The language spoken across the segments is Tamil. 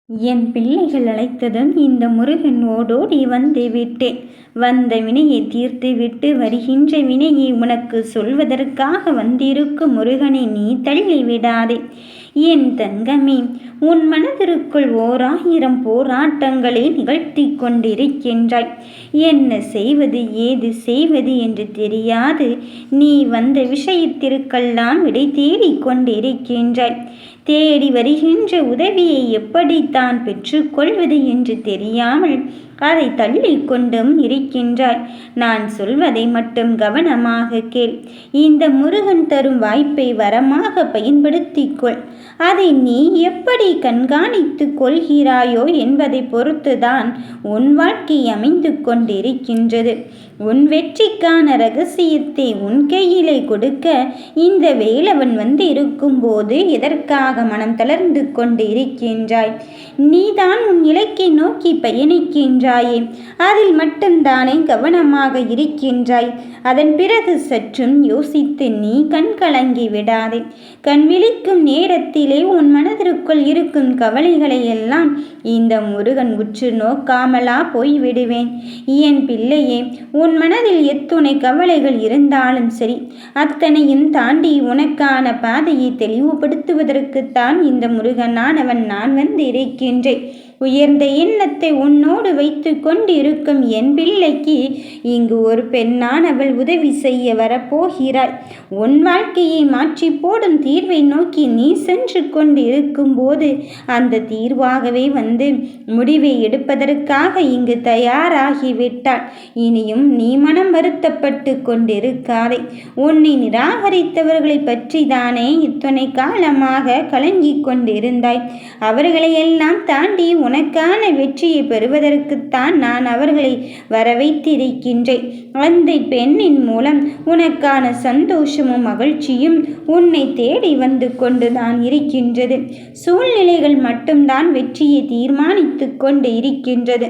என் பிள்ளைகள் அழைத்ததும் இந்த முருகன் ஓடோடி வந்து விட்டேன். வந்த வினையை தீர்த்து விட்டு வருகின்ற வினையை உனக்கு சொல்வதற்காக வந்திருக்கும் முருகனை நீ தள்ளி விடாதே. என் தங்கமே, உன் மனதிற்குள் 1000 போராட்டங்களை நிகழ்த்தி கொண்டிருக்கின்றாய். என்ன செய்வது ஏது செய்வது என்று தெரியாது நீ வந்த விஷயத்திற்கெல்லாம் விடை தேடிக் கொண்டிருக்கின்றாய். தேடி வருகின்ற உதவியை எப்படித்தான் பெற்றுக்கொள்வது என்று தெரியாமல் அதை தள்ளி கொண்டும் இருக்கின்றாய். நான் சொல்வதை மட்டும் கவனமாக கேள். இந்த முருகன் தரும் வாய்ப்பை வரமாக பயன்படுத்திக்கொள். அதை நீ எப்படி கண்காணித்து கொள்கிறாயோ என்பதை பொறுத்துதான் உன் வாழ்க்கை அமைந்து கொண்டிருக்கின்றது. உன் வெற்றிக்கான ரகசியத்தை உன் கையிலே கொடுக்க இந்த வேலவன் வந்து இருக்கும்போது எதற்காக மனம் தளர்ந்து கொண்டு இருக்கின்றாய்? நீதான் உன் இலக்கை நோக்கி பயணிக்கின்றாயே, அதில் மட்டும்தானே கவனமாக இருக்கின்றாய். அதன் பிறகு சற்றும் யோசித்து நீ கண் கலங்கி விடாதே. கண் விழிக்கும் நேரத்திலே உன் மனதிற்குள் இருக்கும் கவலைகளை எல்லாம் இந்த முருகன் உற்று நோக்காமலா போய்விடுவேன். என் பிள்ளையே, உன் மனதில் எத்துணை கவலைகள் இருந்தாலும் சரி, அத்தனையும் தாண்டி உனக்கான பாதையை தெளிவுபடுத்துவதற்குத்தான் இந்த முருகனானவன் நான் வந்து இருக்கின்றேன். உயர்ந்த எண்ணத்தை உன்னோடு வைத்து கொண்டிருக்கும் என் பிள்ளைக்கு இங்கு ஒரு பெண்ணானவள் உதவி செய்ய வரப்போகிறாள். உன் வாழ்க்கையை மாற்றி போடும் தீர்வை நோக்கி நீ சென்று கொண்டு இருக்கும்போது அந்த தீர்வாகவே வந்து முடிவை எடுப்பதற்காக இங்கு தயாராகிவிட்டாள். இனியும் நீ மனம் வருத்தப்பட்டு கொண்டிருக்காதே. உன்னை நிராகரித்தவர்களை பற்றி தானே இத்தனை காலமாக கலங்கிக் கொண்டிருந்தாய். அவர்களையெல்லாம் தாண்டி உனக்கான வெற்றியை பெறுவதற்குத்தான் நான் அவர்களை வரவைத்திருக்கின்றேன். அந்த பெண்ணின் மூலம் உனக்கான சந்தோஷமும் மகிழ்ச்சியும் உன்னை தேடி வந்து கொண்டுதான் இருக்கின்றது. சூழ்நிலைகள் மட்டும்தான் வெற்றியை தீர்மானித்து கொண்டு இருக்கின்றது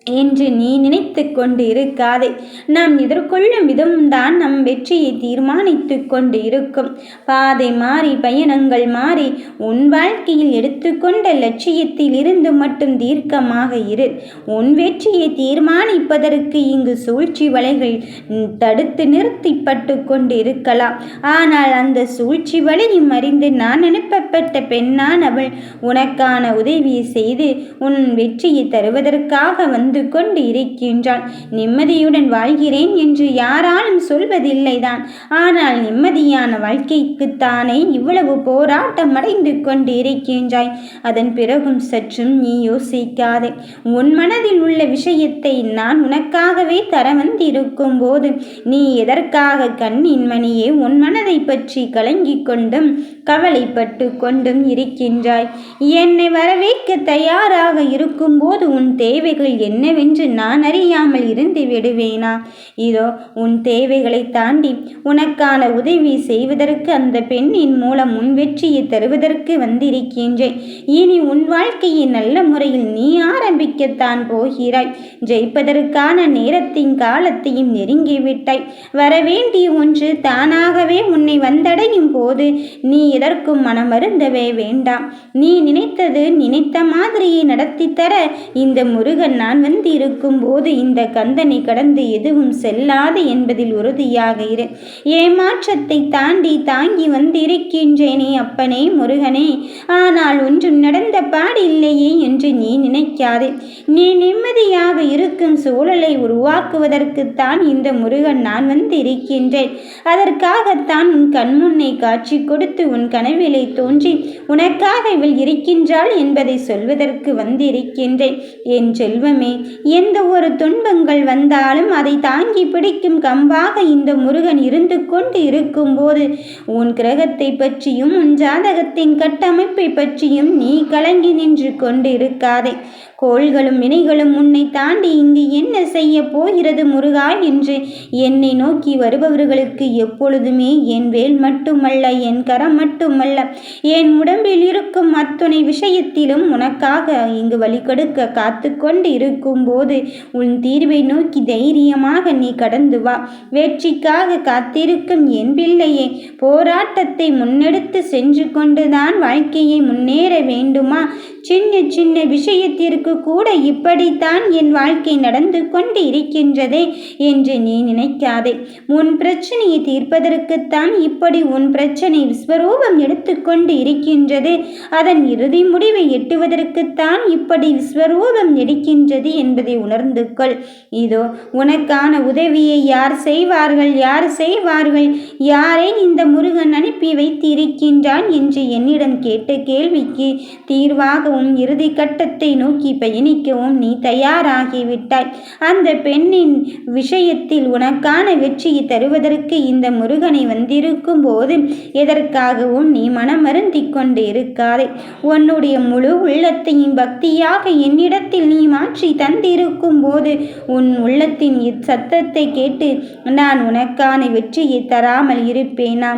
என்று நீ நினைத்து கொண்டு இருக்காதே. நாம் எதிர்கொள்ளும் விதம்தான் நம் வெற்றியை தீர்மானித்து கொண்டு இருக்கும். பாதை மாறி பயணங்கள் மாறி உன் வாழ்க்கையில் எடுத்துக்கொண்ட லட்சியத்தில் இருந்து மட்டும் தீர்க்கமாக இரு. உன் வெற்றியை தீர்மானிப்பதற்கு இங்கு சூழ்ச்சி வலைகள் தடுத்து நிறுத்திப்பட்டு கொண்டு இருக்கலாம். ஆனால் அந்த சூழ்ச்சி வலையும் அறிந்து நான் அனுப்பப்பட்ட பெண்ணானவள் உனக்கான உதவியை செய்து உன் வெற்றியை தருவதற்காக வந்து கொண்டு இருக்கின்றாள். நிம்மதியுடன் வாழ்கிறேன் என்று யாராலும் சொல்வதில்லைதான். ஆனால் நிம்மதியான வாழ்க்கைக்குத்தானே இவ்வளவு போராட்டம் அடைந்து கொண்டு இருக்கின்றாய். அதன் பிறகும் சற்றும் நீ யோசிக்காதே. உன் மனதில் உள்ள விஷயத்தை நான் உனக்காகவே தர வந்திருக்கும் போது நீ எதற்காக கண்ணின் மணியே உன் மனதை பற்றி கலங்கிக் கொண்டும் கவலைப்பட்டு கொண்டும் இருக்கின்றாய்? என்னை வரவேற்க தயாராக இருக்கும்போது உன் தேவைகள் என்னவென்று நான் அறியாமல் இருந்து விடுவேனா? இதோ உன் தேவைகளை தாண்டி உனக்கான உதவி செய்வதற்கு அந்த பெண்ணின் மூலம் உன் வெற்றியை தருவதற்கு வந்திருக்கின்றேன். இனி உன் வாழ்க்கையை நல்ல முறையில் நீ ஆரம்பிக்கத்தான் போகிறாய். ஜெயிப்பதற்கான நேரத்தின் காலத்தையும் நெருங்கிவிட்டாய். வரவேண்டிய ஒன்று தானாகவே உன்னை வந்தடையும் போது நீ எதற்கும் மனம் வருந்தவே வேண்டாம். நீ நினைத்தது நினைத்த மாதிரியே நடத்தி தர இந்த முருகன் நான் வந்து இருக்கும் போது இந்த கந்தனை கடந்து எதுவும் செல்லாது என்பதில் உறுதியாக இரு. ஏமாற்றத்தை தாண்டி தாங்கி வந்திருக்கின்றேனே அப்பனே முருகனே, ஆனால் ஒன்றும் நடந்த பாடு இல்லையே என்று நீ நினைக்காதே. நீ நிம்மதியாக இருக்கும் சூழலை உருவாக்குவதற்குத்தான் இந்த முருகன் நான் வந்து இருக்கின்றேன். அதற்காகத்தான் உன் கண்முன்னை காட்சி கொடுத்து உன் கனவிலே தோன்றி உனக்காக இவள் இருக்கின்றாள் என்பதை சொல்வதற்கு வந்திருக்கின்றேன். என் செல்வமே, எந்த ஒரு துன்பங்கள் வந்தாலும் அதை தாங்கி பிடிக்கும் கம்பாக இந்த முருகன் இருந்து கொண்டு இருக்கும்போது உன் கிரகத்தை பற்றியும் உன் ஜாதகத்தின் கட்டமைப்பை பற்றியும் நீ கலங்கி நின்று கொண்டு இருக்காதே. கோள்களும் வினைகளும் உன்னை தாண்டி இங்கு என்ன செய்ய போகிறது முருகா என்று என்னை நோக்கி வருபவர்களுக்கு எப்பொழுதுமே என் வேல் மட்டுமல்ல, என் கரம் மட்டுமல்ல, என் உடம்பில் இருக்கும் அத்துணை விஷயத்திலும் உனக்காக இங்கு வழிகொடுக்க காத்து கொண்டு இருக்கும் போது உன் தீர்வை நோக்கி தைரியமாக நீ கடந்து வா. வெற்றிக்காக காத்திருக்கும் என் பிள்ளையே, போராட்டத்தை முன்னெடுத்து சென்று கொண்டுதான் வாழ்க்கையை முன்னேற வேண்டுமா? சின்ன சின்ன விஷயத்திற்கு கூட இப்படித்தான் என் வாழ்க்கை நடந்து கொண்டு இருக்கின்றதே என்று நீ நினைக்காதே. உன் பிரச்சனையை தீர்ப்பதற்குத்தான் இப்படி உன் பிரச்சனை விஸ்வரூபம் எடுத்துக்கொண்டு இருக்கின்றது. அதன் இறுதி முடிவை எட்டுவதற்குத்தான் இப்படி விஸ்வரூபம் எடுக்கின்றது என்பதை உணர்ந்து கொள். இதோ உனக்கான உதவியை யார் செய்வார்கள், யார் செய்வார்கள், யாரை இந்த முருகன் அனுப்பி வைத்திருக்கின்றான் என்று என்னிடம் கேட்ட கேள்விக்கு தீர்வாகவும் இறுதி கட்டத்தை நோக்கி பயணிக்கவும் நீ தயாராகிவிட்டாய். அந்த பெண்ணின் விஷயத்தில் உனக்கான வெற்றியை தருவதற்கு இந்த முருகனை வந்திருக்கும் போது எதற்காகவும் நீ மனமருந்தி கொண்டு இருக்காதே. உன்னுடைய முழு உள்ளத்தையும் பக்தியாக என்னிடத்தில் நீ மாற்றி தந்திருக்கும் போது உன் உள்ளத்தின் சத்தத்தை கேட்டு நான் உனக்கான வெற்றியை தராமல் இருப்பேனா?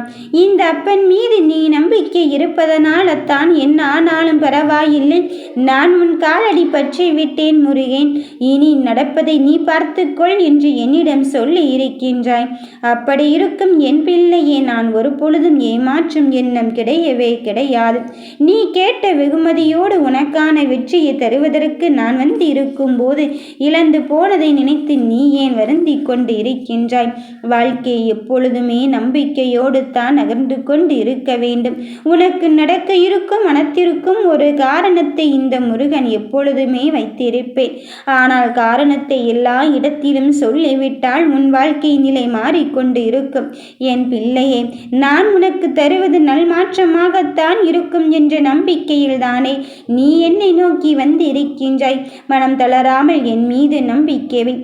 இந்த அப்பன் மீது நீ நம்பிக்கை இருப்பதனால தான் என்ன ஆனாலும் பரவாயில்லை, நான் உன் காலடி பற்றி விட்டேன் முருகேன், இனி நடப்பதை நீ பார்த்துக்கொள் என்று என்னிடம் சொல்லி இருக்கின்றாய். அப்படி இருக்கும் என் பிள்ளையே, நான் ஒரு பொழுதும் ஏமாற்றும் எண்ணம் கிடையவே கிடையாது. நீ கேட்ட வெகுமதியோடு உனக்கான வெற்றியை தருவதற்கு நான் வந்து இருக்கும் போது இழந்து போனதை நினைத்து நீ ஏன் வருந்தி கொண்டு இருக்கின்றாய்? வாழ்க்கை எப்பொழுதுமே நம்பிக்கையோடு தான் நகர்ந்து கொண்டு இருக்க வேண்டும். உனக்கு நடக்க இருக்கும் மனத்திற்கும் ஒரு காரணத்தை இந்த முருகன் எப்பொழுதுமே வைத்திருப்பேன். ஆனால் காரணத்தை எல்லா இடத்திலும் சொல்லிவிட்டால் உன் வாழ்க்கை நிலை மாறிக்கொண்டு இருக்கும். என் பிள்ளையே, நான் உனக்கு தருவது நல்மாற்றமாகத்தான் இருக்கும் என்ற நம்பிக்கையில் தானே நீ என்னை நோக்கி வந்து இருக்கின்றாய். மனம் தளராமல் என் மீது நம்பிக்கைவை.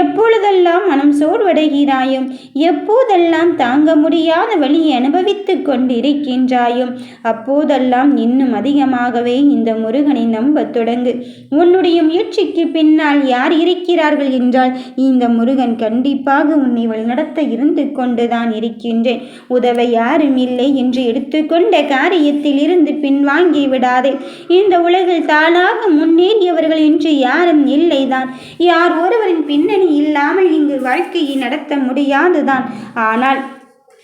எப்பொழுதெல்லாம் மனம் சோர்வடைகிறாயோ, எப்போதெல்லாம் தாங்க முடியாத வழியை அனுபவித்துக் கொண்டிருக்கின்றாயோ, அப்போதெல்லாம் இன்னும் அதிகமாகவே இந்த முருகனை நம்ப தொடங்கு. உன்னுடைய முயற்சிக்கு பின்னால் யார் இருக்கிறார்கள் என்றால் இந்த முருகன் கண்டிப்பாக உன்னை வழிநடத்த இருந்து கொண்டுதான் இருக்கின்றேன். உதவ யாரும் இல்லை என்று எடுத்துக்கொண்ட காரியத்தில் இருந்து பின்வாங்கி விடாதே. இந்த உலகில் தானாக முன்னேறியவர்கள் என்று யாரும் இல்லைதான். யார் ஒருவரின் பின்னணி இல்லாமல் இங்கு வாழ்க்கையை நடத்த முடியாதுதான். ஆனால்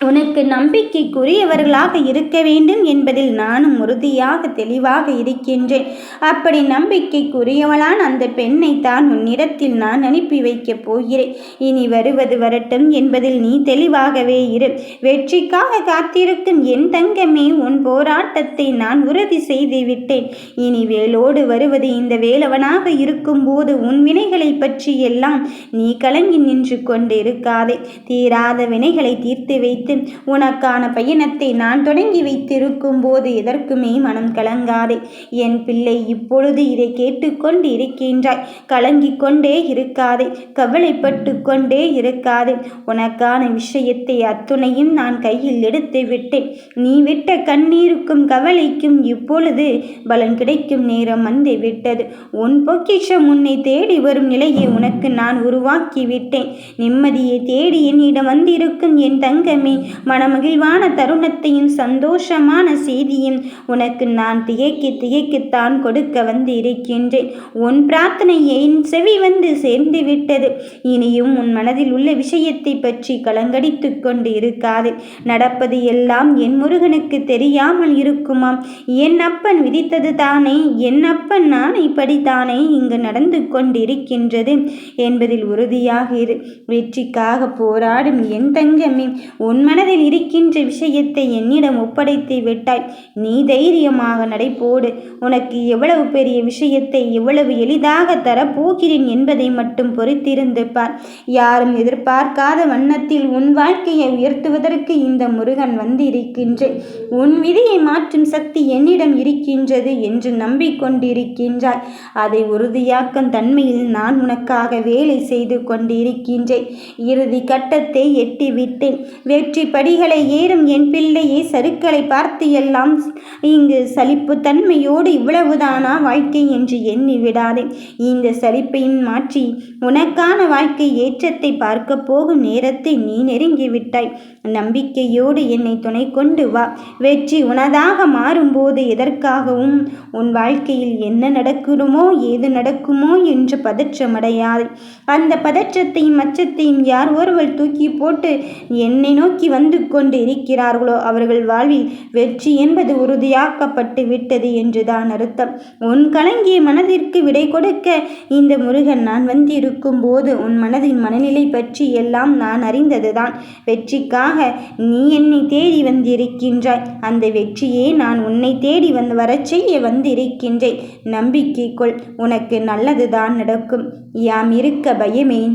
உனக்கு நம்பிக்கைக்குரியவர்களாக இருக்க வேண்டும் என்பதில் நானும் உறுதியாக தெளிவாக இருக்கின்றேன். அப்படி நம்பிக்கைக்குரியவளான அந்த பெண்ணை தான் உன்னிடத்தில் நான் அனுப்பி வைக்கப் போகிறேன். இனி வருவது வரட்டும் என்பதில் நீ தெளிவாகவே இரு. வெற்றிக்காக காத்திருக்கும் என் தங்கமே, உன் போராட்டத்தை நான் உறுதி செய்து விட்டேன். இனி வேலோடு வருவது இந்த வேலவனாக இருக்கும் போது உன் வினைகளை பற்றி எல்லாம் நீ கலங்கி நின்று கொண்டு இருக்காதே. தீராத வினைகளை தீர்த்து வைத்து உனக்கான பயணத்தை நான் தொடங்கி வைத்திருக்கும் போது எதற்குமே மனம் கலங்காதே. என் பிள்ளை, இப்பொழுது இதை கேட்டுக்கொண்டு இருக்கின்றாய். கலங்கிக் கொண்டே இருக்காதே, கவலைப்பட்டு கொண்டே இருக்காதே. உனக்கான விஷயத்தை அத்துணையும் நான் கையில் எடுத்து விட்டேன். நீ விட்ட கண்ணீருக்கும் கவலைக்கும் இப்பொழுது பலன் கிடைக்கும் நேரம் வந்து விட்டது. உன் பொக்கிஷம் உன்னை தேடி வரும் நிலையை உனக்கு நான் உருவாக்கி விட்டேன். நிம்மதியை தேடி என்னிடம் வந்திருக்கும் என் தங்கமே, மனமகிழ்வான தருணத்தையும் சந்தோஷமான செய்தியும் உனக்கு நான் திகைக்குத்தான் கொடுக்க வந்து இருக்கின்றேன். உன் பிரார்த்தனை என் செவி வந்து சேர்ந்து விட்டது. இனியும் உன் மனதில் உள்ள விஷயத்தை பற்றி கலங்கடித்து கொண்டு இருக்காது. நடப்பது எல்லாம் என் முருகனுக்கு தெரியாமல் இருக்குமாம்? என் அப்பன் விதித்தது தானே, என் அப்பன் நான் இப்படித்தானே இங்கு நடந்து கொண்டிருக்கின்றது என்பதில் உறுதியாக இரு. வெற்றிக்காக போராடும் என் தங்கமே, உன் மனதில் இருக்கின்ற விஷயத்தை என்னிடம் ஒப்படைத்து விட்டாய். நீ தைரியமாக நடைபோடு. உனக்கு எவ்வளவு பெரிய விஷயத்தை எவ்வளவு எளிதாக தரப்போகிறேன் என்பதை மட்டும் பொறுத்திருந்து பார். யாரும் எதிர்பார்க்காத வண்ணத்தில் உன் வாழ்க்கையை உயர்த்துவதற்கு இந்த முருகன் வந்து இருக்கின்றேன். உன் விதியை மாற்றும் சக்தி என்னிடம் இருக்கின்றது என்று நம்பிக்கொண்டிருக்கின்றாய். அதை உறுதியாக்கும் தன்மையில் நான் உனக்காக வேலை செய்து கொண்டிருக்கின்றேன். இறுதி கட்டத்தை எட்டிவிட்டேன். வெற்றி வெற்றி படிகளை ஏறும் என் பிள்ளையை சருக்களை பார்த்து எல்லாம் இங்கு சலிப்பு தன்மையோடு இவ்வளவுதானா வாழ்க்கை என்று எண்ணி விடாதே. இந்த சலிப்பையும் மாற்றி உனக்கான வாழ்க்கை ஏற்றத்தை பார்க்க போகும் நேரத்தை நீ நெருங்கிவிட்டாய். நம்பிக்கையோடு என்னை துணை கொண்டு வா. வெற்றி உனதாக மாறும்போது எதற்காகவும் உன் வாழ்க்கையில் என்ன நடக்குமோ ஏது நடக்குமோ என்று பதற்றமடையாதே. அந்த பதற்றத்தையும் அச்சத்தையும் யார் ஒருவர் தூக்கி போட்டு என்னை நோக்கி வந்து கொண்டு இருக்கிறார்களோ அவர்கள் வாழ்வில் வெற்றி என்பது உறுதியாக்கப்பட்டு விட்டது என்றுதான் அர்த்தம். உன் கலங்கிய மனதிற்கு விடை கொடுக்க இந்த முருகன் நான் வந்திருக்கும் போது உன் மனதின் மனநிலை பற்றி எல்லாம் நான் அறிந்ததுதான். வெற்றிக்காக நீ என்னை தேடி வந்திருக்கின்றாய். அந்த வெற்றியே நான் உன்னை தேடி வரச் செய்ய வந்திருக்கின்றேன். நம்பிக்கை கொள், உனக்கு நல்லதுதான் நடக்கும். யாம் இருக்க பயமேன்.